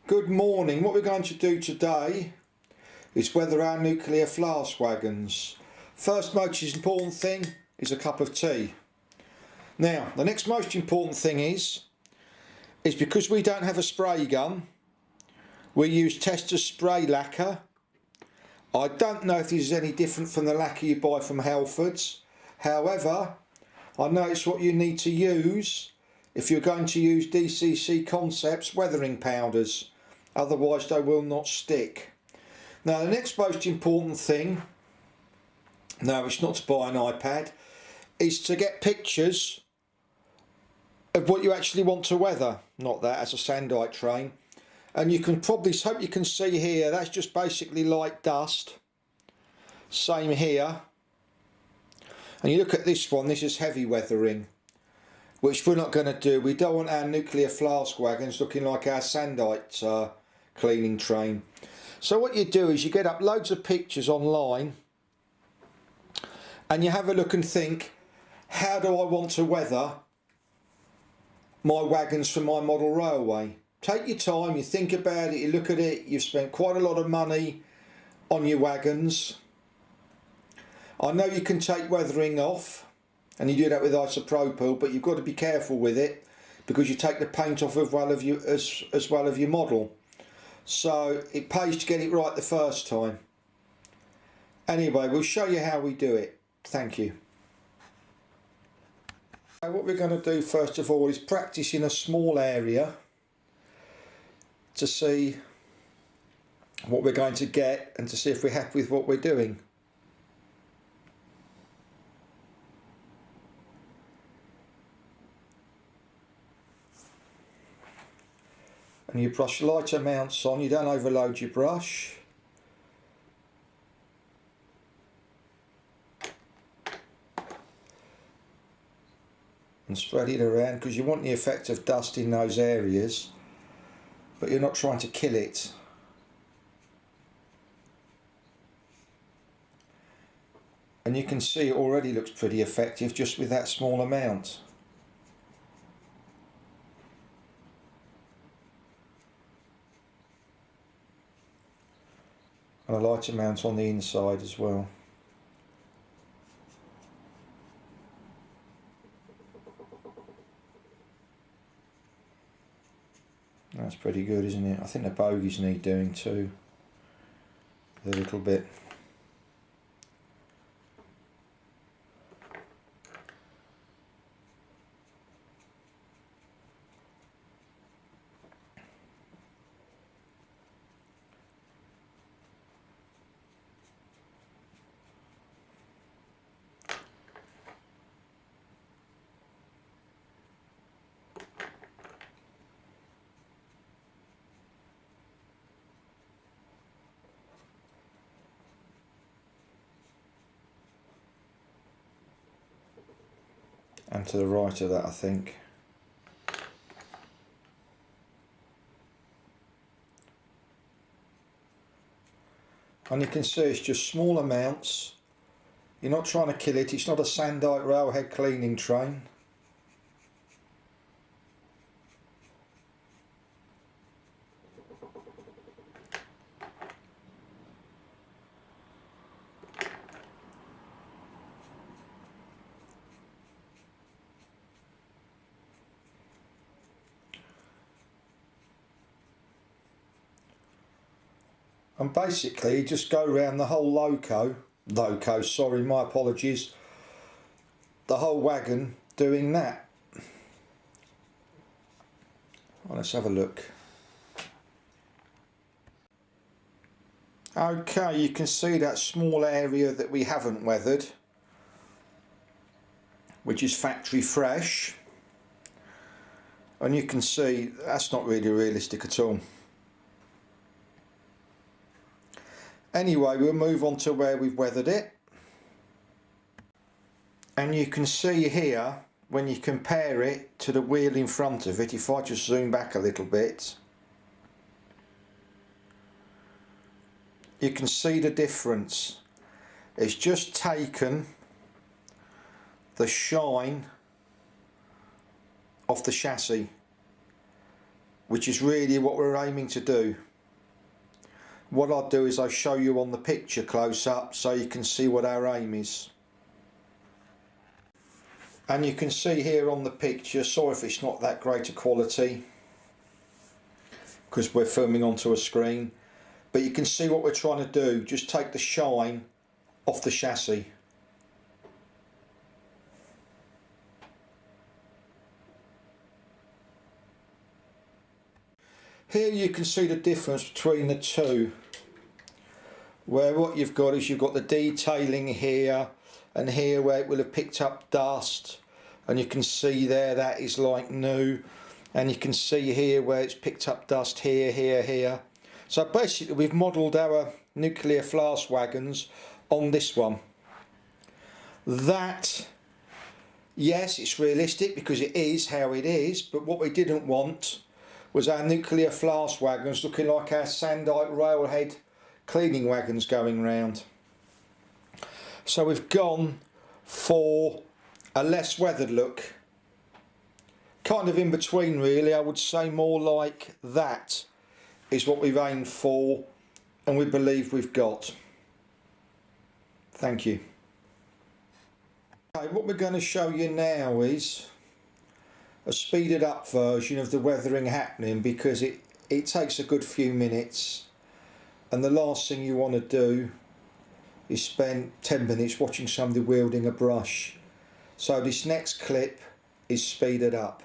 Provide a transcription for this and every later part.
Good morning. What we're going to do today is weather our nuclear flask wagons. First most important thing is a cup of tea. Now the next most important thing is because we don't have a spray gun, we use Tester spray lacquer. I don't know if this is any different from the lacquer you buy from Halfords. However, I know it's what you need to use if you're going to use DCC Concepts weathering powders. Otherwise they will not stick. Now the next most important thing, no, it's not to buy an iPad, is to get pictures of what you actually want to weather. Not that as a sandite train. And you can probably, hope you can see here, that's just basically light dust. Same here. And you look at this one, this is heavy weathering, which we're not going to do. We don't want our nuclear flask wagons looking like our sandite cleaning train. So what you do is you get up loads of pictures online and you have a look and think, how do I want to weather my wagons for my model railway? Take your time, you think about it, you look at it, you've spent quite a lot of money on your wagons. I know you can take weathering off, and you do that with isopropyl, but you've got to be careful with it because you take the paint off as well of your model. So it pays to get it right the first time. Anyway, we'll show you how we do it. Thank you. What we're going to do first of all is practice in a small area to see what we're going to get and to see if we're happy with what we're doing. And you brush light amounts on, you don't overload your brush. And spread it around because you want the effect of dust in those areas, but you're not trying to kill it. And you can see it already looks pretty effective just with that small amount. And a light amount on the inside as well. That's pretty good, isn't it? I think the bogies need doing too, a little bit. And to the right of that, I think. And you can see it's just small amounts. You're not trying to kill it. It's not a sandite railhead cleaning train. And basically you just go around the whole sorry, my apologies, the whole wagon doing that. Well, let's have a look. Okay, you can see that small area that we haven't weathered, which is factory fresh, and you can see that's not really realistic at all. Anyway, we'll move on to where we've weathered it. And you can see here, when you compare it to the wheel in front of it, if I just zoom back a little bit, you can see the difference. It's just taken the shine off the chassis. which is really what we're aiming to do. What I'll do is I'll show you on the picture close up so you can see what our aim is. And you can see here on the picture, sorry if it's not that great a quality because we're filming onto a screen, but you can see what we're trying to do, just take the shine off the chassis. Here you can see the difference between the two, where what you've got is you've got the detailing here and here where it will have picked up dust, and you can see there that is like new, and you can see here where it's picked up dust here, here, here. So basically we've modelled our nuclear Flask wagons on this one. That, yes, it's realistic because it is how it is, but what we didn't want was our nuclear Flask wagons looking like our Sandite railhead cleaning wagons going round. So we've gone for a less weathered look, kind of in between really. I would say more like that is what we've aimed for and we believe we've got. Thank you. Okay, what we're going to show you now is a speeded up version of the weathering happening, because it takes a good few minutes, and the last thing you want to do is spend 10 minutes watching somebody wielding a brush. So this next clip is speeded up.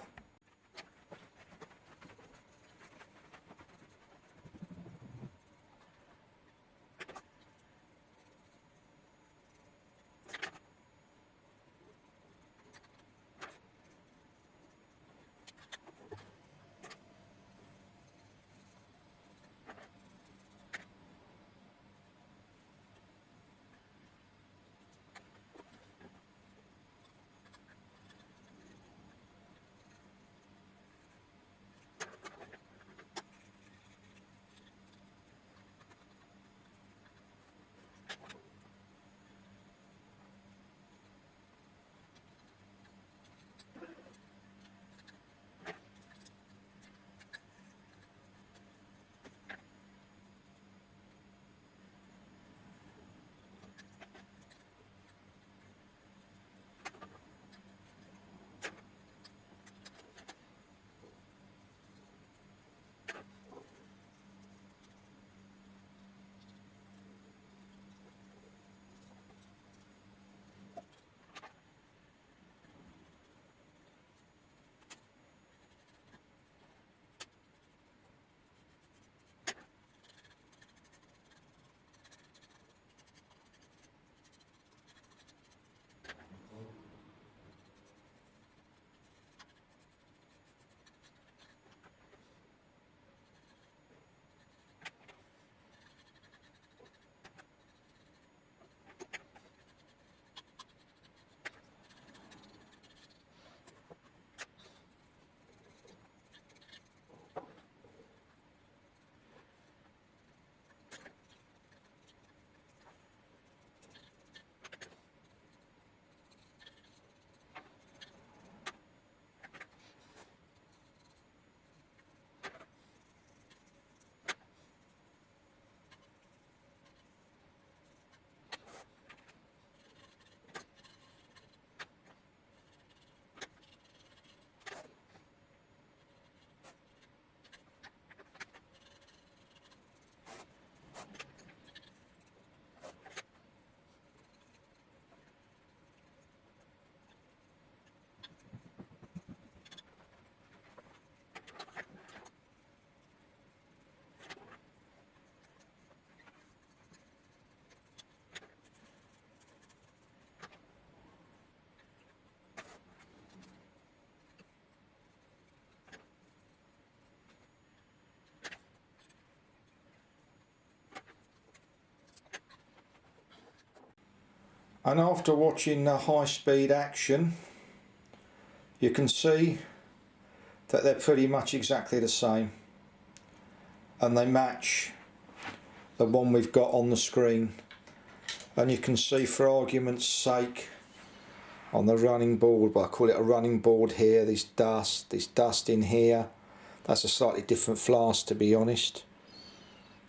And after watching the high speed action, you can see that they're pretty much exactly the same, and they match the one we've got on the screen. And you can see, for argument's sake, on the running board, but I call it a running board here, this dust in here, That's a slightly different Flask, to be honest.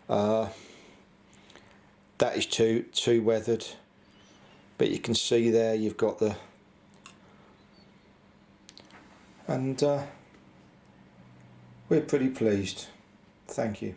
That is too weathered, but you can see there you've got the, and we're pretty pleased. Thank you.